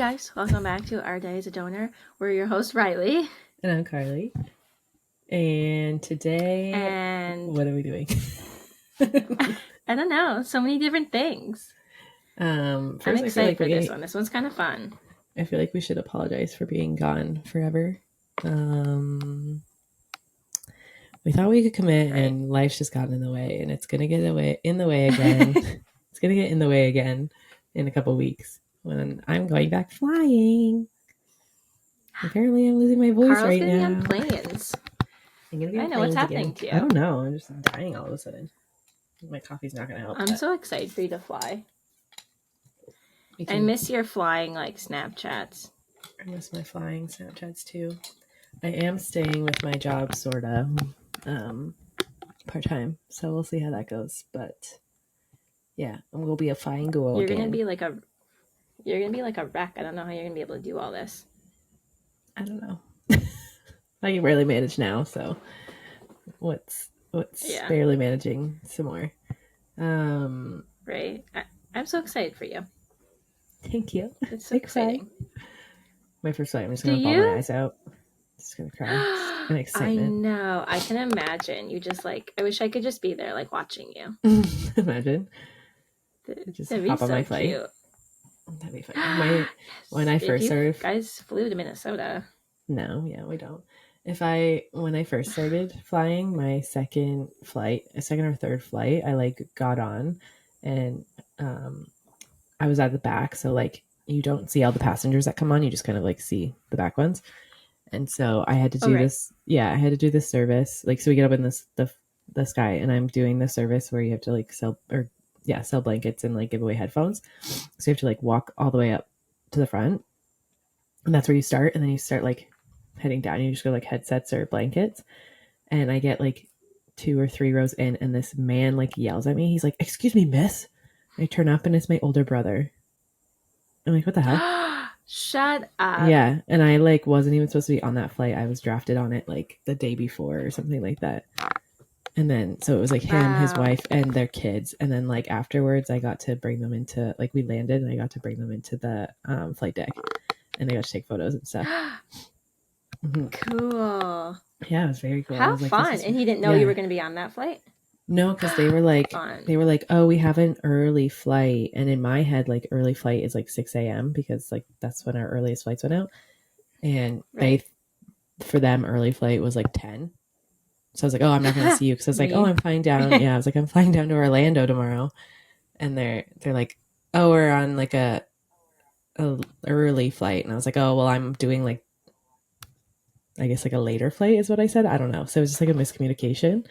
guys, welcome back to Our Day as a Donor. We're your host, Riley. And I'm Carly. And today, what are we doing? I don't know. So many different things. First, I'm excited for this one. This one's kind of fun. I feel like we should apologize for being gone forever. We thought we could commit, and life's just gotten in the way, and it's gonna get in the way again. It's gonna get in the way again in a couple weeks when I'm going back flying. Apparently, I'm losing my voice right now. On planes. I know what's happening to you. I don't know. I'm just dying all of a sudden. My coffee's not gonna help. I'm so excited for you to fly. I miss your flying Snapchats. I miss my flying Snapchats too. I am staying with my job sorta part-time, so we'll see how that goes. But yeah, I'm gonna be a flying girl. You're gonna be like a wreck. I don't know how you're gonna be able to do all this. I don't know. I can barely manage now, so what's barely managing some more. Right. I'm so excited for you. Thank you. It's so exciting. My first flight, I'm just gonna bawl my eyes out. Just gonna cry. An excitement. I know. I can imagine. You just I wish I could just be there, watching you. Imagine. Just hop on my flight. Cute. That'd be fun. When I first started, guys flew to Minnesota. No, yeah, we don't. When I first started flying, my second or third flight, I got on, and I was at the back, so you don't see all the passengers that come on, you just kind of see the back ones. And so I had to do this. Yeah, I had to do this service. So we get up in the sky, and I'm doing the service where you have to sell blankets and give away headphones. So you have to walk all the way up to the front, and that's where you start. And then you start heading down. You just go headsets or blankets. And I get 2 or 3 rows in, and this man yells at me. He's like, "Excuse me, miss." I turn up, and it's my older brother. I'm like, "What the hell?" Shut up. Yeah, and I wasn't even supposed to be on that flight. I was drafted on it the day before or something like that. And then so it was him, his wife, and their kids. And then afterwards, I got to bring them into we landed, and I got to bring them into the flight deck, and they got to take photos and stuff. Cool. Yeah, it was very cool. How fun! And he didn't know you were going to be on that flight. No, because they were "Oh, we have an early flight," and in my head, early flight is 6 a.m. because that's when our earliest flights went out, and for them early flight was 10. So I was like, "Oh, I'm not going to see you," because I was like, "Oh, I'm flying down." Yeah, I was like, "I'm flying down to Orlando tomorrow," and they're like, "Oh, we're on a early flight," and I was like, "Oh, well, I'm doing I guess a later flight," is what I said. I don't know. So it was just a miscommunication.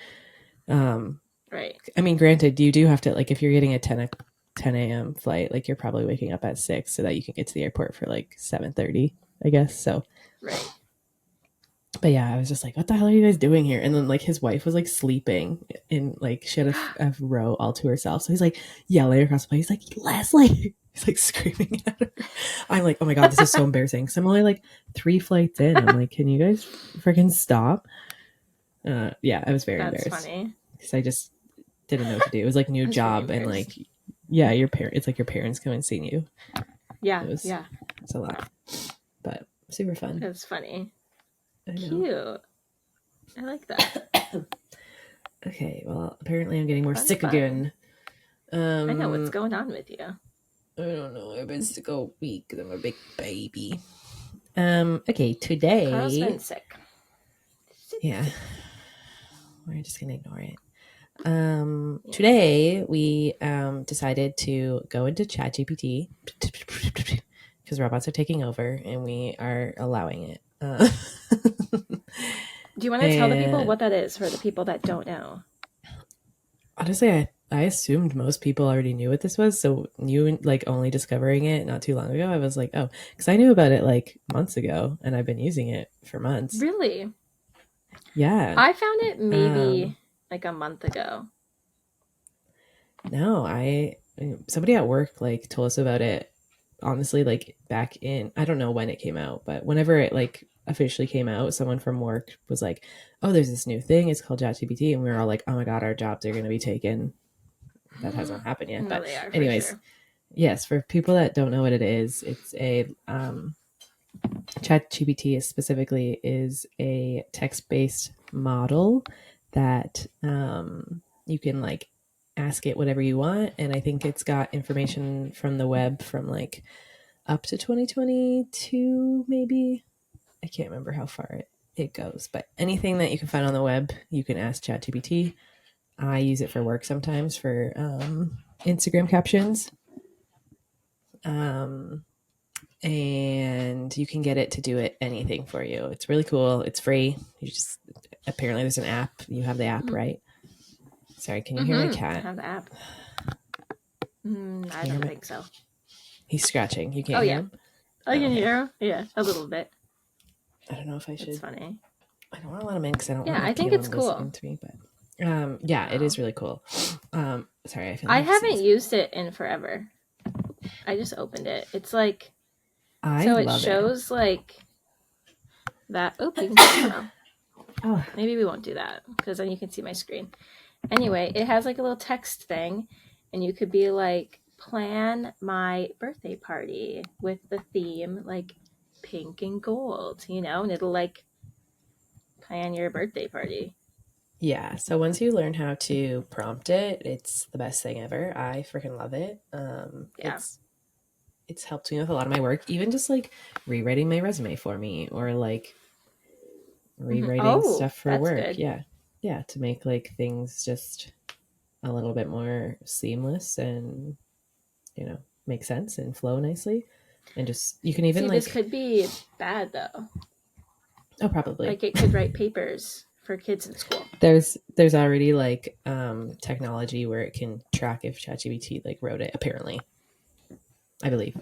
Right. I mean, granted, you do have to if you're getting a 10 a.m. flight, you're probably waking up at 6 so that you can get to the airport for 7:30, I guess. So right. But yeah, I was just like, "What the hell are you guys doing here?" And then his wife was sleeping in she had a row all to herself. So he's yelling across the plane. He's like, "Leslie!" He's screaming at her. I'm like, "Oh my god, this is so embarrassing." So I'm only 3 flights in. I'm like, "Can you guys freaking stop?" Yeah, I was very embarrassed. That's funny. Because I just didn't know what to do. It was new job, and yeah, your parents. It's your parents come and see you. Yeah, it's a lot, but super fun. It's funny. I know. Cute. I like that. Okay, well, apparently I'm getting more sick again. I know what's going on with you. I don't know. I've been sick all week because I'm a big baby. Okay, today. Carl's been sick. Yeah. We're just gonna ignore it. Today we decided to go into ChatGPT because robots are taking over, and we are allowing it. Do you want to tell the people what that is for the people that don't know? Honestly, I assumed most people already knew what this was. So you only discovering it not too long ago, I was like, oh, because I knew about it months ago, and I've been using it for months. Really? Yeah. I found it maybe a month ago. No, somebody at work told us about it. Honestly, back in, I don't know when it came out, but whenever it officially came out, someone from work was like, "Oh, there's this new thing. It's called ChatGPT," and we were all like, "Oh my god, our jobs are going to be taken." That hasn't happened yet. No, but they are, anyways, sure. Yes, for people that don't know what it is, it's a ChatGPT specifically is a text-based model that you can like ask it whatever you want, and I think it's got information from the web from like up to 2022, maybe. I can't remember how far it goes, but anything that you can find on the web, you can ask ChatGPT. I use it for work sometimes for Instagram captions. And you can get it to do it anything for you. It's really cool. It's free. You just apparently there's an app. You have the app, right? Sorry, can you hear my cat? I have the app. I don't think so. He's scratching. You can't hear him? I can hear him. Yeah, a little bit. I don't know if I should. It's funny. I don't want to let him in because I don't want I think it's cool. listening to me, but yeah, it is really cool. Sorry, I haven't used it in forever. I just opened it. It's like it shows like that. Oh, maybe we won't do that because then you can see my screen. Anyway, it has like a little text thing, and you could be like, plan my birthday party with the theme like pink and gold, and it'll like plan your birthday party. Yeah, so once you learn how to prompt it, it's the best thing ever. I freaking love it. It's helped me with a lot of my work, even just like rewriting my resume for me or like rewriting stuff for work. Good. Yeah, to make like things just a little bit more seamless and make sense and flow nicely. And just you can even this could be bad though. Oh, probably. Like it could write papers for kids in school. There's already like technology where it can track if ChatGPT like wrote it, apparently. I believe.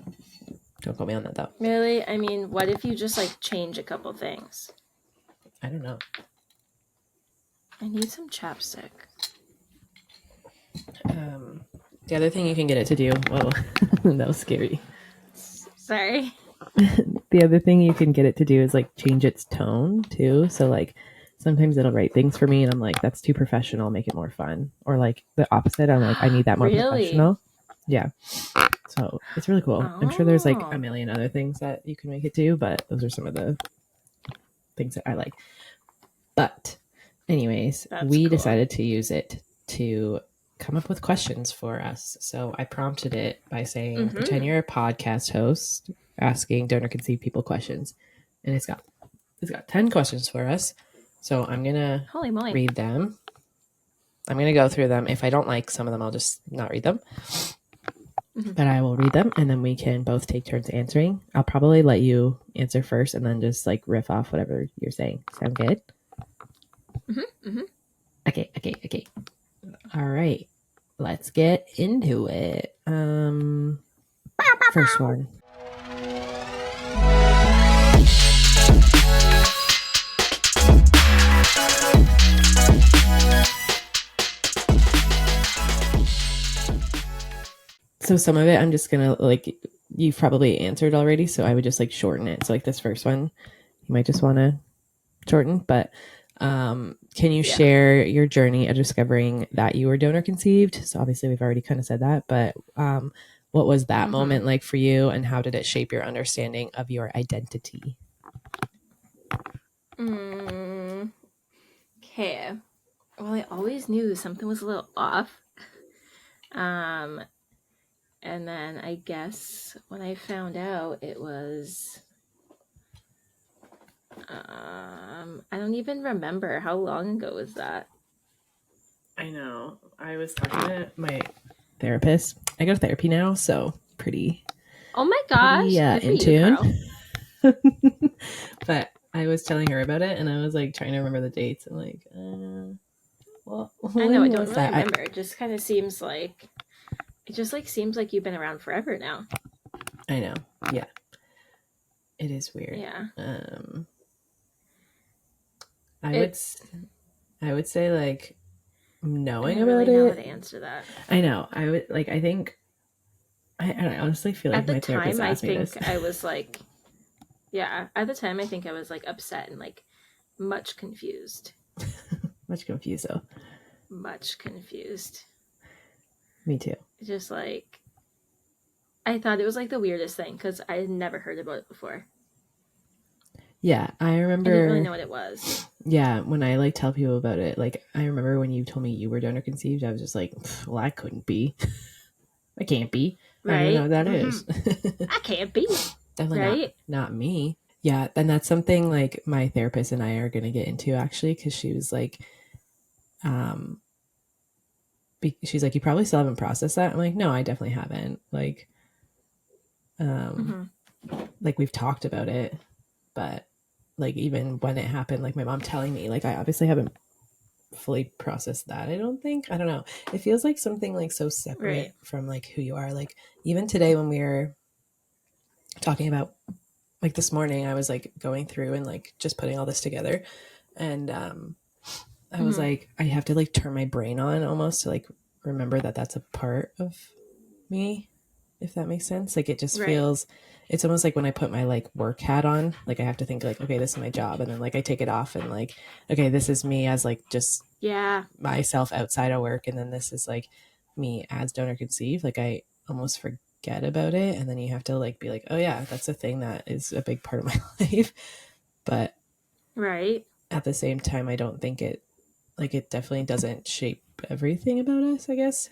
Don't quote me on that though. Really? I mean, what if you just like change a couple things? I don't know. I need some chapstick. The other thing you can get it to do. Whoa, that was scary. Sorry. The other thing you can get it to do is like change its tone too. So like sometimes it'll write things for me and I'm like, that's too professional, make it more fun. Or like the opposite, I'm like, I need that more professional. Yeah. So it's really cool. I'm sure there's like a million other things that you can make it do, but those are some of the things that I like. But anyways, we decided to use it to come up with questions for us. So I prompted it by saying, pretend you're a podcast host asking donor conceived people questions. And it's got 10 questions for us. So I'm going to read them. I'm going to go through them. If I don't like some of them, I'll just not read them. But I will read them and then we can both take turns answering. I'll probably let you answer first and then just like riff off whatever you're saying. Sound good? Okay. All right. Let's get into it. First one. So some of it I'm just gonna like, you've probably answered already, so I would just like shorten it. So like this first one, you might just want to shorten, but can you share your journey of discovering that you were donor conceived? So obviously we've already kind of said that, but what was that moment like for you and how did it shape your understanding of your identity? Okay. Well, I always knew something was a little off. And then I guess when I found out it was I don't even remember. How long ago was that? I know. I was talking to my therapist. I go to therapy now, so pretty. Oh my gosh. In tune. But I was telling her about it and I was like trying to remember the dates and like, well, I know I don't really remember. It just kind of seems like seems like you've been around forever now. I know. Yeah. It is weird. Yeah. I would say like knowing about it. I know how to answer that. I know. I would like. I think. I honestly feel like my therapist asked me this. I was like, yeah. At the time, I think I was like upset and like much confused. Much confused, though. Much confused. Me too. Just like I thought it was like the weirdest thing because I had never heard about it before. Yeah, I remember. I didn't really know what it was. Yeah, when I like tell people about it, like I remember when you told me you were donor conceived, I was just like, well, I couldn't be. I can't be. Right? I don't even know what that is. I can't be. Definitely right? not me. Yeah, and that's something like my therapist and I are going to get into actually, because she was like, she's like, you probably still haven't processed that. I'm like, no, I definitely haven't. Like, like we've talked about it, but like even when it happened, like my mom telling me, like I obviously haven't fully processed that. I don't know. It feels like something like so separate from like who you are. Like even today when we were talking about, like this morning, I was like going through and like just putting all this together, and I was like, I have to like turn my brain on almost to like remember that that's a part of me, if that makes sense. Like it just feels, it's almost like when I put my like work hat on, like I have to think like, okay, this is my job, and then like I take it off and like, okay, this is me as like just myself outside of work, and then this is like me as donor conceived. Like I almost forget about it, and then you have to like be like, oh yeah, that's a thing that is a big part of my life. But at the same time, I don't think it, like it definitely doesn't shape everything about us, I guess.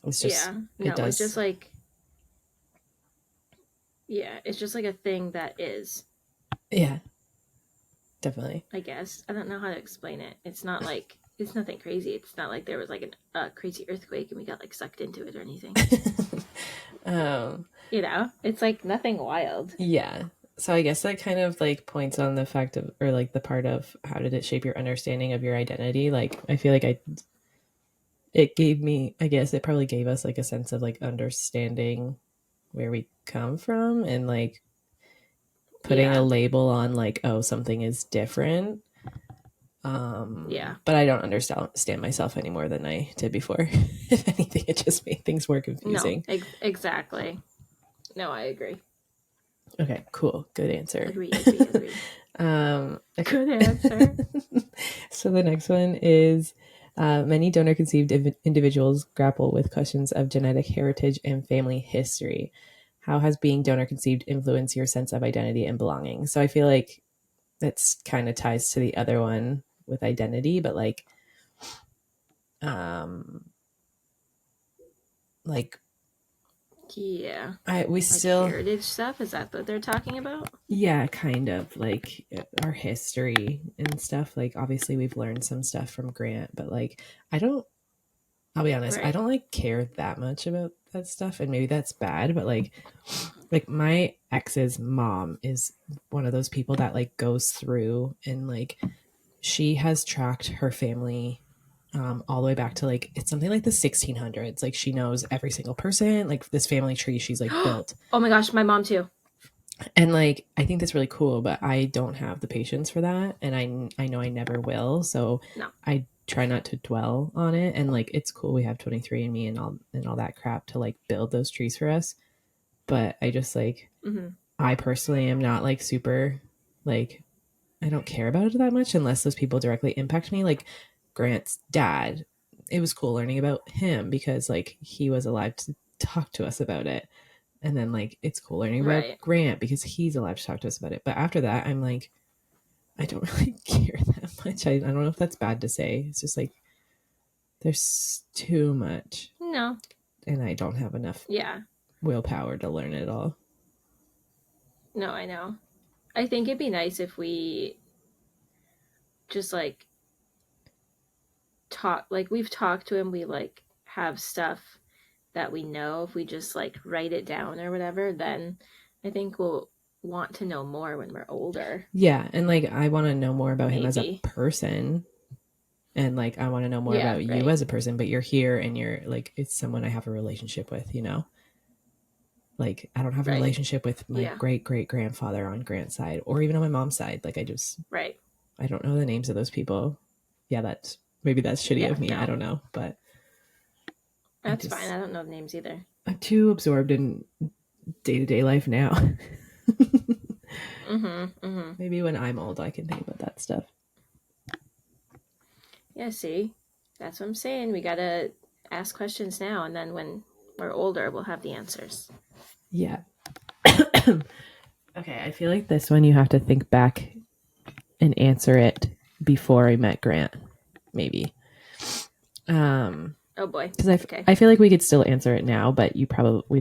It's just, it does. It's just like, it's just like a thing that is. Yeah, definitely. I guess. I don't know how to explain it. It's not like, it's nothing crazy. It's not like there was like a crazy earthquake and we got like sucked into it or anything. You know, it's like nothing wild. Yeah. So I guess that kind of like points on the fact of, or like the part of how did it shape your understanding of your identity? Like I feel like it gave me, I guess it probably gave us like a sense of like understanding where we come from, and like putting a label on like, oh, something is different. But I don't understand myself any more than I did before. If anything, it just made things more confusing. No, exactly. No, I agree. Okay, cool. Good answer. Agree. Okay. Good answer. So the next one is, many donor-conceived individuals grapple with questions of genetic heritage and family history. How has being donor-conceived influenced your sense of identity and belonging? So I feel like that's kind of ties to the other one with identity, but like yeah, we still heritage stuff, is that what they're talking about? Yeah, kind of like our history and stuff. Like obviously we've learned some stuff from Grant, but like I'll be honest, I don't like care that much about that stuff, and maybe that's bad, but like my ex's mom is one of those people that like goes through and like she has tracked her family all the way back to like, it's something like the 1600s. Like she knows every single person, like this family tree she's like built. Oh my gosh, my mom too. And like I think that's really cool, but I don't have the patience for that, and I know I never will. So I try not to dwell on it. And like it's cool we have 23andMe and all that crap to like build those trees for us. But I just like I personally am not like super like, I don't care about it that much unless those people directly impact me. Like Grant's dad, it was cool learning about him because like he was alive to talk to us about it. And then like it's cool learning about Grant because he's allowed to talk to us about it. But after that, I'm like, I don't really care that much. I don't know if that's bad to say. It's just like there's too much. No. And I don't have enough willpower to learn it all. No, I know. I think it'd be nice if we just like talk, like we've talked to him, we like have stuff that we know. If we just like write it down or whatever, then I think we'll want to know more when we're older. Yeah, and like I want to know more about him as a person, and like I want to know more about you as a person. But you're here and you're like, it's someone I have a relationship with, you know. Like I don't have a relationship with my great grandfather on Grant's side, or even on my mom's side. Like I just I don't know the names of those people. Yeah, that's shitty of me. I don't know, but that's fine. I don't know the names either. I'm too absorbed in day-to-day life now. Maybe when I'm old I can think about that stuff. Yeah, see, that's what I'm saying. We gotta ask questions now, and then when we're older, we'll have the answers. Yeah. Okay, I feel like this one you have to think back and answer it before I met Grant, maybe. Oh boy. Because I feel like we could still answer it now, but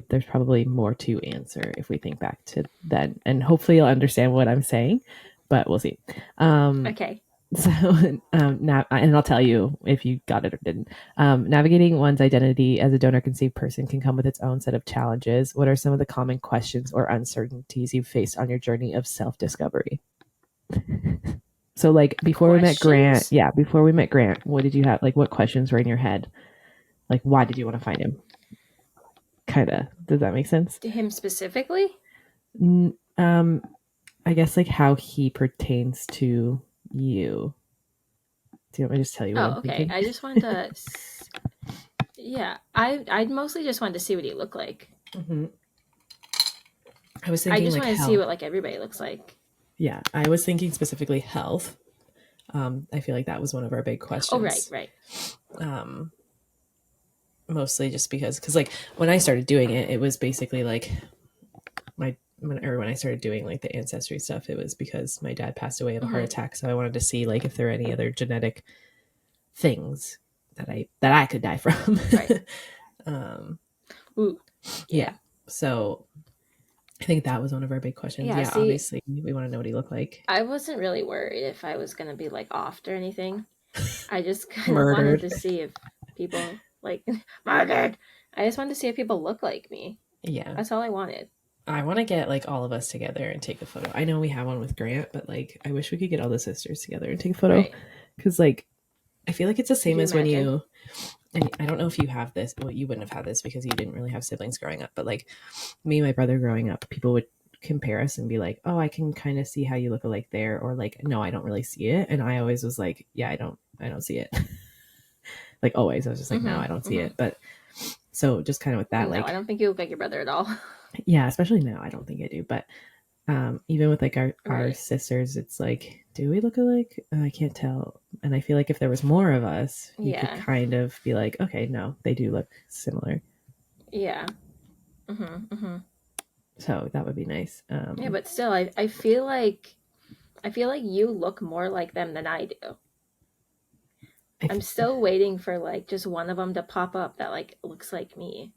there's probably more to answer if we think back to then, and hopefully you'll understand what I'm saying, but we'll see. Okay. So, and I'll tell you if you got it or didn't. Navigating one's identity as a donor-conceived person can come with its own set of challenges. What are some of the common questions or uncertainties you've faced on your journey of self-discovery? So, like, before we met Grant, what did you have? Like, what questions were in your head? Like, why did you want to find him? Kind of. Does that make sense? To him specifically? I guess like how he pertains to you. Do you want me to just tell you what I'm thinking? I just wanted to... Yeah, I mostly just wanted to see what he looked like. Mm-hmm. I was thinking I just wanted to see what like everybody looks like. Yeah, I was thinking specifically health. I feel like that was one of our big questions. Oh, right. Mostly just because like when I started doing it, it was basically like when I started doing like the ancestry stuff, it was because my dad passed away of a heart attack. So I wanted to see like if there are any other genetic things that I could die from. Right. Yeah. So I think that was one of our big questions. Yeah, see, obviously we want to know what he looked like. I wasn't really worried if I was going to be like offed or anything. I just kind of wanted to see if people like murdered. I just wanted to see if people look like me. Yeah. That's all I wanted. I want to get like all of us together and take a photo. I know we have one with Grant, but like I wish we could get all the sisters together and take a photo. Because like I feel like it's the same as when you, and I don't know if you have this, well, you wouldn't have had this because you didn't really have siblings growing up, but like me and my brother growing up, people would compare us and be like, oh, I can kind of see how you look alike there, or like, no, I don't really see it. And I always was like, yeah, I don't see it. Like always I was just like, no, I don't see it. But so just kind of with that, like I don't think you look like your brother at all. Yeah, especially now I don't think I do. But even with like our sisters, it's like, do we look alike? I can't tell. And I feel like if there was more of us, you could kind of be like, okay, no, they do look similar. Yeah. So that would be nice. Yeah, but still, I feel like you look more like them than I do. I'm still waiting for like just one of them to pop up that like looks like me.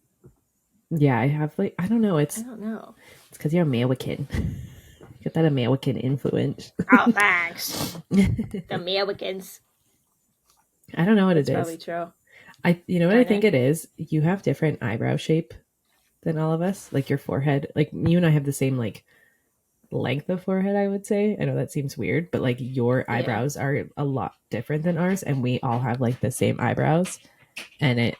Yeah, I have like I don't know. I don't know. It's because you're American. You got that American influence. Oh, thanks. The Americans. I don't know what That's it is. Probably true. You know what I think it is? You have different eyebrow shape than all of us. Like your forehead, like you and I have the same like length of forehead, I would say. I know that seems weird, but like your eyebrows are a lot different than ours, and we all have like the same eyebrows, and it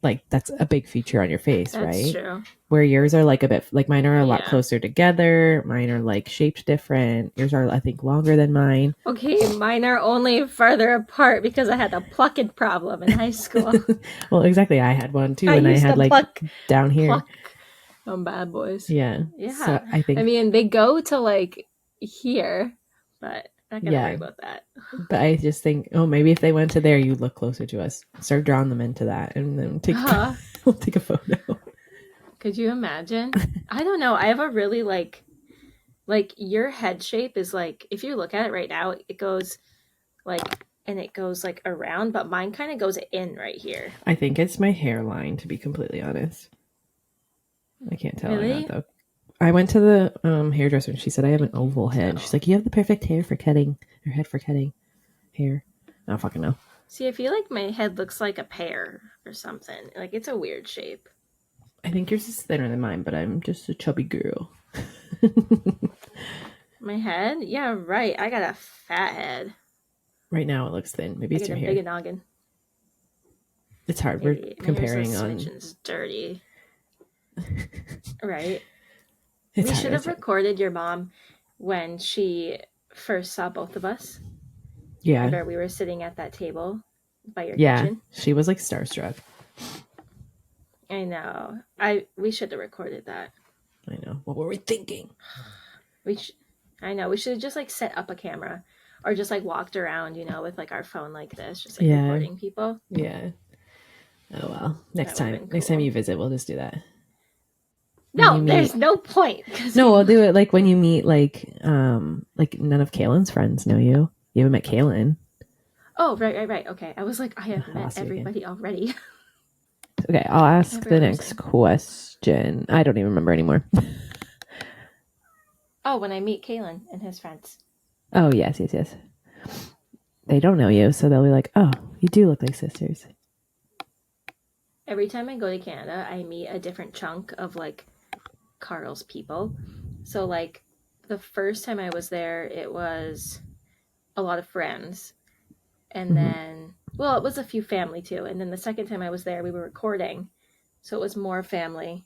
like that's a big feature on your face, that's right? True. Where yours are like a bit like mine are a lot closer together. Mine are like shaped different. Yours are I think longer than mine. Okay, mine are only farther apart because I had a plucking problem in high school. Well, exactly. I had one too, and I had like down here. Bad boys. Yeah. So I mean, they go to like here, but I'm not gonna worry about that. But I just think, oh, maybe if they went to there, you'd look closer to us. Start drawing them into that, and then we'll take a photo. Could you imagine? I don't know. I have a really like your head shape is like if you look at it right now, it goes like and it goes like around, but mine kind of goes in right here. I think it's my hairline, to be completely honest. I can't tell really? That, though. I went to the hairdresser and she said I have an oval head. She's like, you have the perfect hair for cutting, or head for cutting hair. I don't fucking know. See, I feel like my head looks like a pear or something. Like it's a weird shape. I think yours is thinner than mine, but I'm just a chubby girl. My head? Yeah, right. I got a fat head. Right now it looks thin. Maybe it's your hair. Big noggin. It's hard. We're comparing on. It's dirty. Right. We should have recorded your mom when she first saw both of us. Yeah. Remember we were sitting at that table by your kitchen? She was like starstruck. I know. We should have recorded that. I know. What were we thinking? I know. We should have just like set up a camera or just like walked around, with like our phone like this, just like recording people. Yeah. Oh well. Next time you visit, we'll just do that. No, there's no point. No, we'll do it like when you meet like none of Kaylin's friends know you. You haven't met Kaylin. Oh, right. Okay. I was like, I have met everybody already. Okay, I'll ask the next question. I don't even remember anymore. Oh, when I meet Kaylin and his friends. Oh, yes. They don't know you, so they'll be like, oh, you do look like sisters. Every time I go to Canada, I meet a different chunk of like Carl's people. So like the first time I was there, it was a lot of friends. And then, well, it was a few family too. And then the second time I was there, we were recording. So it was more family.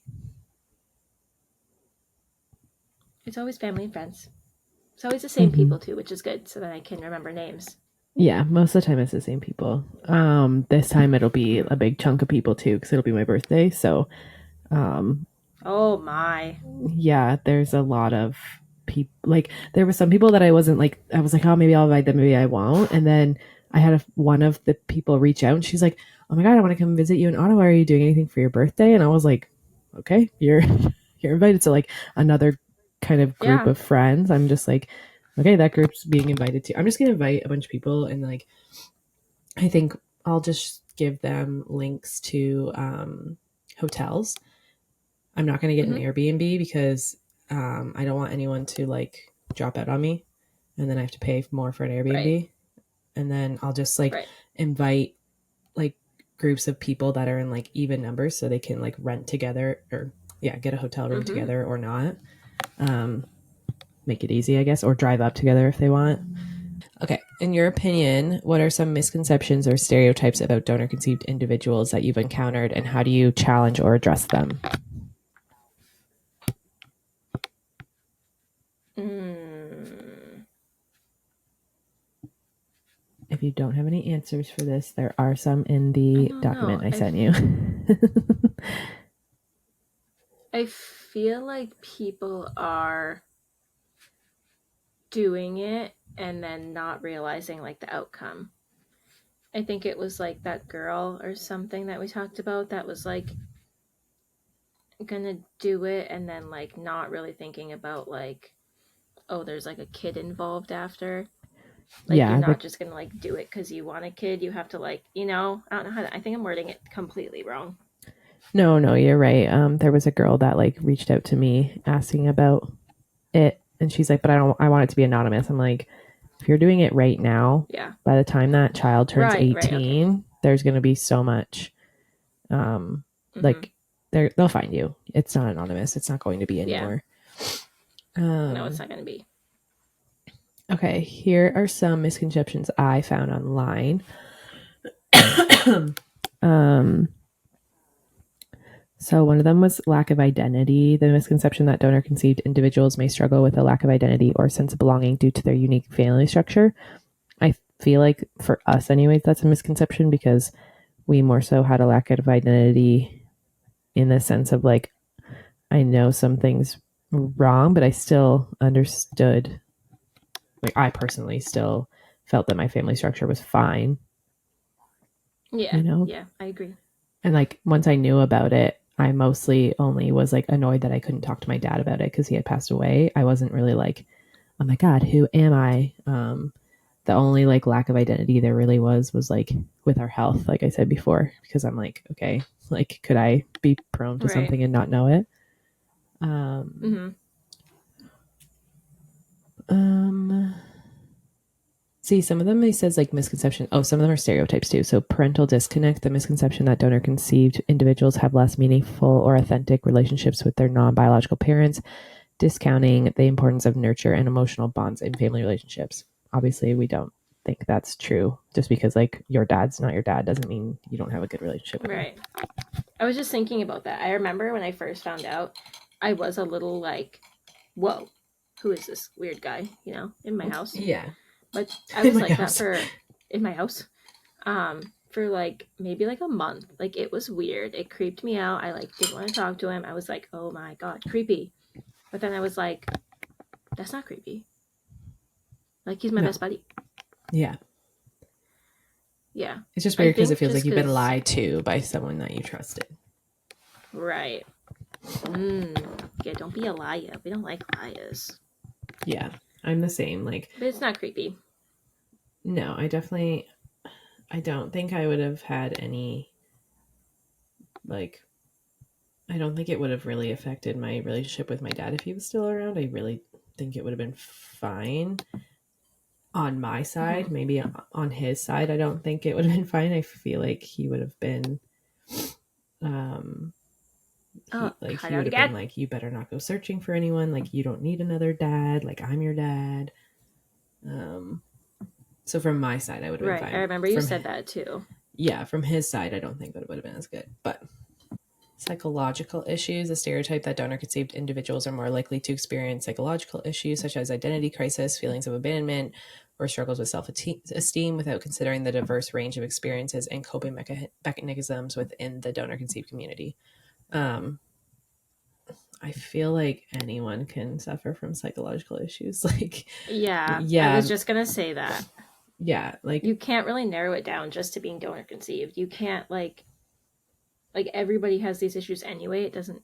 It's always family and friends. It's always the same people too, which is good. So then I can remember names. Yeah, most of the time it's the same people. This time it'll be a big chunk of people too, because it'll be my birthday. So, oh my. Yeah, there's a lot of people. Like there were some people that I wasn't like. I was like, oh, maybe I'll invite them, maybe I won't. And then I had one of the people reach out, and she's like, oh my god, I want to come visit you in Ottawa. Are you doing anything for your birthday? And I was like, okay, you're invited to like another kind of group of friends. I'm just like, okay, that group's being invited to. I'm just gonna invite a bunch of people, and like, I think I'll just give them links to hotels. I'm not gonna get an Airbnb because I don't want anyone to like drop out on me, and then I have to pay more for an Airbnb. Right. And then I'll just like invite like groups of people that are in like even numbers, so they can like rent together or get a hotel room together or not. Make it easy, I guess, or drive up together if they want. Okay, in your opinion, what are some misconceptions or stereotypes about donor conceived individuals that you've encountered, and how do you challenge or address them? If you don't have any answers for this, there are some in the document I sent you. I feel like people are doing it and then not realizing like the outcome. I think it was like that girl or something that we talked about that was like gonna do it and then like not really thinking about like, oh, there's like a kid involved after. Like you're not just gonna like do it because you want a kid. You have to like, I don't know how I think I'm wording it completely wrong. No, you're right. There was a girl that like reached out to me asking about it, and she's like, but I want it to be anonymous. I'm like, if you're doing it right now, by the time that child turns 18, there's going to be so much, like they'll find you. It's not anonymous. It's not going to be anymore. No, it's not going to be. Okay, here are some misconceptions I found online. So one of them was lack of identity, the misconception that donor conceived individuals may struggle with a lack of identity or sense of belonging due to their unique family structure. I feel like for us anyways, that's a misconception because we more so had a lack of identity in the sense of like, I know some things wrong, but I still understood, like I personally still felt that my family structure was fine. Yeah. Yeah, I agree. And like once I knew about it, I mostly only was like annoyed that I couldn't talk to my dad about it because he had passed away. I wasn't really like, oh my God, who am I? The only like lack of identity there really was like with our health, like I said before, because I'm like, okay, like could I be prone to something and not know it? See, some of them he says like misconception. Oh, some of them are stereotypes too. So parental disconnect, the misconception that donor conceived individuals have less meaningful or authentic relationships with their non-biological parents, discounting the importance of nurture and emotional bonds in family relationships. Obviously, we don't think that's true. Just because like your dad's not your dad doesn't mean you don't have a good relationship with him. I was just thinking about that. I remember when I first found out, I was a little like, whoa, who is this weird guy, in my house? Yeah. But I was like that in my house for like maybe like a month. Like it was weird. It creeped me out. I like didn't want to talk to him. I was like, oh my God, creepy. But then I was like, that's not creepy. Like he's my best buddy. Yeah. Yeah. It's just weird because it feels like you've been lied to by someone that you trusted. Right. Yeah, don't be a liar. We don't like liars. Yeah, I'm the same. Like, but it's not creepy. No, I don't think I would have had any, like, I don't think it would have really affected my relationship with my dad if he was still around. I really think it would have been fine on my side. Mm-hmm. Maybe on his side, I don't think it would have been fine. I feel like he would have been, he would have been like, you better not go searching for anyone. Like, you don't need another dad. Like, I'm your dad. So from my side, I would have been fine. I remember you said that too. Yeah, from his side, I don't think that it would have been as good. But psychological issues, a stereotype that donor-conceived individuals are more likely to experience psychological issues such as identity crisis, feelings of abandonment, or struggles with self-esteem without considering the diverse range of experiences and coping mechanisms within the donor-conceived community. I feel like anyone can suffer from psychological issues. Like, yeah, I was just gonna say that. Yeah, like, you can't really narrow it down just to being donor conceived. You can't like everybody has these issues anyway. It doesn't.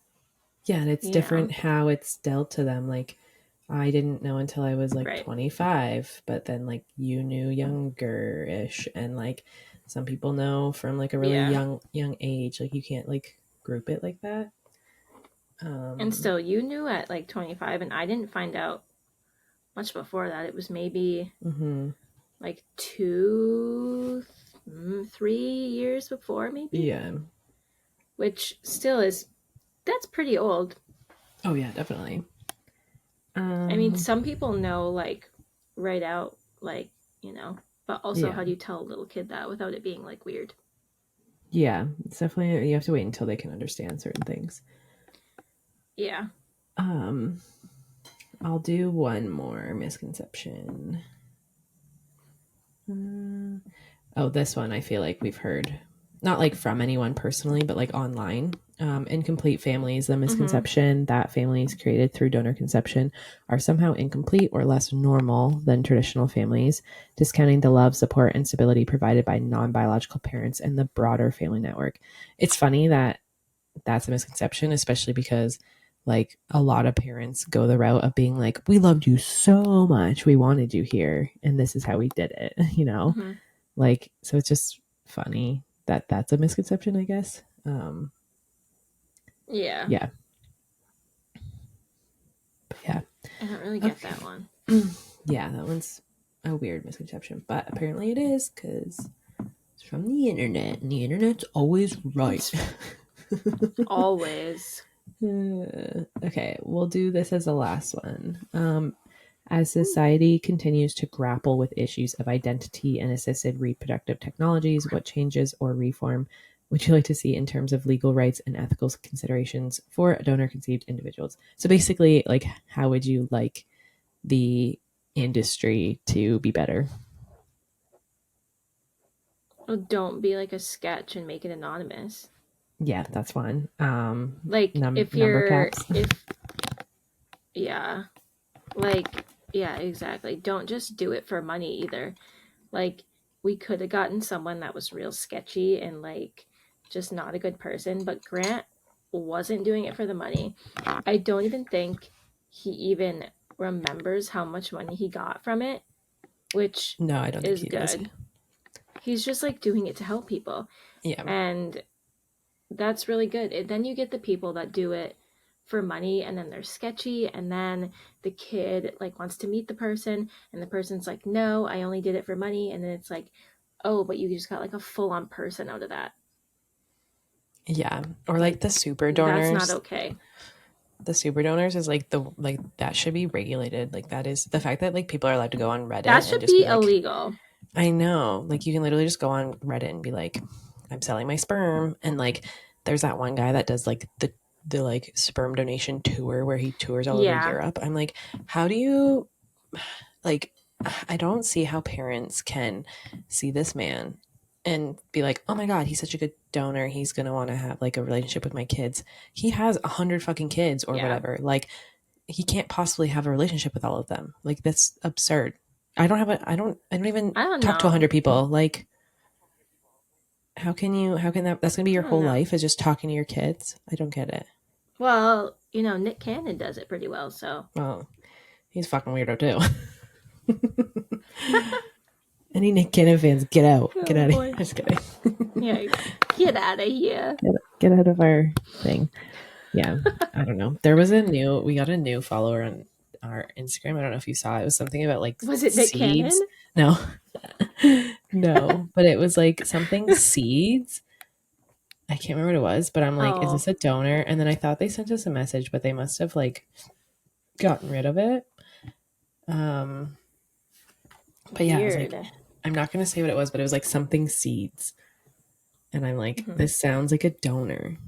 Yeah, and it's different how it's dealt to them. Like, I didn't know until I was like 25, but then like you knew younger-ish, and like some people know from like a really young age. Like, you can't like group it like that. And still, you knew at like 25, and I didn't find out much before that. It was maybe like 2, 3 years before, maybe. Yeah. Which still that's pretty old. Oh yeah, definitely. I mean, some people know like right out, like, but also how do you tell a little kid that without it being like weird? Yeah, it's definitely, you have to wait until they can understand certain things. Yeah. I'll do one more misconception. This one I feel like we've heard, not like from anyone personally, but like online. Incomplete families, the misconception that families created through donor conception are somehow incomplete or less normal than traditional families, discounting the love, support, and stability provided by non-biological parents and the broader family network. It's funny that that's a misconception, especially because like a lot of parents go the route of being like, we loved you so much, we wanted you here, and this is how we did it, like, so it's just funny that that's a misconception, I guess. Yeah. But yeah, I don't really get that one. Yeah, that one's a weird misconception, but apparently it is because it's from the internet, and the internet's always right. Always. Okay, we'll do this as the last one. As society continues to grapple with issues of identity and assisted reproductive technologies, what changes or reform would you like to see in terms of legal rights and ethical considerations for donor-conceived individuals? So basically, like, how would you like the industry to be better? Well, don't be like a sketch and make it anonymous. Yeah, that's fine. Like, if you're number caps. Yeah, exactly. Don't just do it for money either. Like, we could have gotten someone that was real sketchy and like just not a good person, but Grant wasn't doing it for the money. I don't even think he even remembers how much money he got from it, which no, I don't is think he does. He's just like doing it to help people. Yeah. And that's really good. Then you get the people that do it for money, and then they're sketchy, and then the kid like wants to meet the person, and the person's like, no, I only did it for money, and then it's like, oh, but you just got like a full-on person out of that. Yeah, or like the super donors. That's not okay. The super donors is like that should be regulated. Like, that is the fact that like people are allowed to go on Reddit. That should be illegal. I know, like you can literally just go on Reddit and be like, I'm selling my sperm, and like there's that one guy that does like the like sperm donation tour where he tours all over Europe. I'm like, how do you, like, I don't see how parents can see this man and be like, oh my God, he's such a good donor, he's gonna want to have like a relationship with my kids. He has 100 fucking kids or whatever. Like, he can't possibly have a relationship with all of them. Like, that's absurd. I don't even talk to 100 people. Like, How can that's gonna be your whole life, is just talking to your kids? I don't get it. Well, Nick Cannon does it pretty well, so. Well, he's fucking weirdo too. Any Nick Cannon fans, get out. Get out of here. Just kidding. Yeah, get out of here. Get out of our thing. Yeah, I don't know. We got a new follower on our Instagram. I don't know if you saw it. It was something about like was it seeds. Nick Cannon? No. No, but it was like something seeds. I can't remember what it was, but I'm like, is this a donor? And then I thought they sent us a message, but they must have like gotten rid of it. But yeah, I was like, I'm not going to say what it was, but it was like something seeds. And I'm like, this sounds like a donor.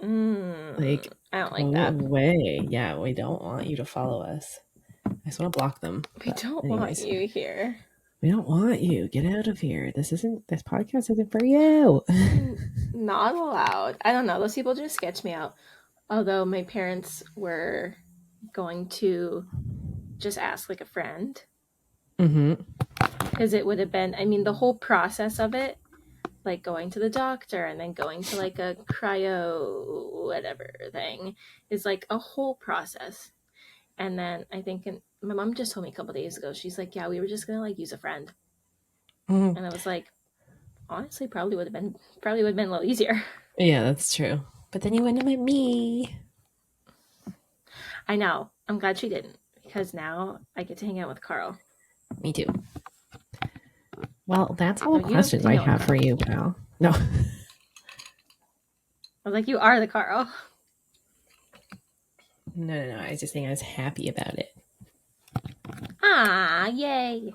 Like, I don't like that. Way. Yeah, we don't want you to follow us. I just want to block them. We don't want you here. We don't want you. Get out of here. This podcast isn't for you. Not allowed. I don't know. Those people just sketch me out. Although my parents were going to just ask like a friend. Because it would have been, the whole process of it, like going to the doctor and then going to like a cryo whatever thing, is like a whole process. And then I think my mom just told me a couple days ago, she's like, yeah, we were just gonna like use a friend. And I was like, honestly, probably would have been a little easier. Yeah, that's true. But then you wouldn't have met me. I know. I'm glad she didn't, because now I get to hang out with Carl. Me too. Well, that's all the questions I have for you, pal. No. I was like, you are the Carl. No. I was just saying I was happy about it. Ah, yay.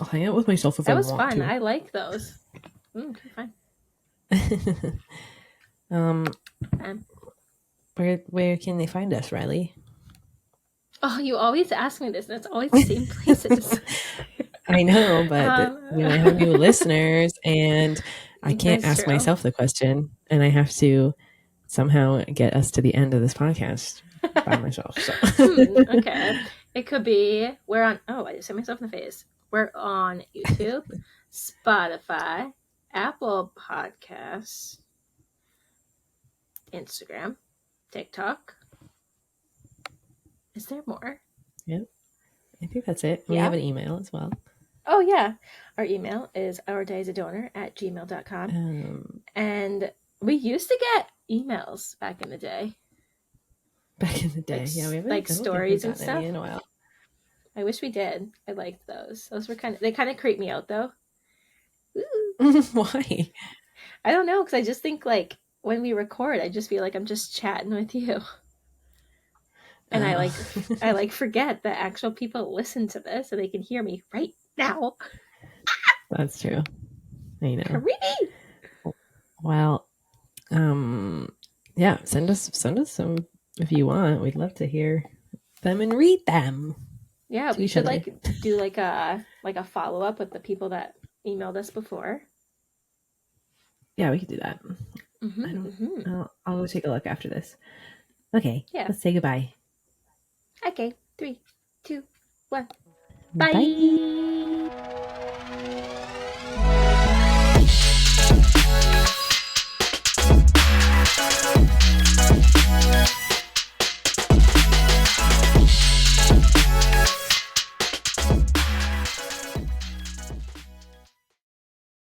I'll hang out with myself if I want to. That was fun. I like those. Okay, fine. Where can they find us, Riley? Oh, you always ask me this, and it's always the same places. I know, but I have new listeners, and I can't ask myself the question, and I have to somehow get us to the end of this podcast by myself. So. Okay. It could be, I just hit myself in the face. We're on YouTube, Spotify, Apple Podcasts, Instagram, TikTok. Is there more? Yep. I think that's it. We have an email as well. Oh, yeah. Our email is ourdaysadonor@gmail.com. And we used to get emails back in the day. Yeah, we haven't like stories and stuff. In a while. I wish we did. I liked those. Those were they kind of creep me out though. Why? I don't know, because I just think like when we record, I just feel like I'm just chatting with you. And I forget that actual people listen to this so they can hear me right now. That's true. I know. Creepy. Well, yeah, send us some if you want. We'd love to hear them and read them. Yeah, we should do like a follow-up with the people that emailed us before. Yeah, we could do that. I'll go take a look after this. Okay. Yeah. Let's say goodbye. Okay. 3, 2, 1. Bye. Bye.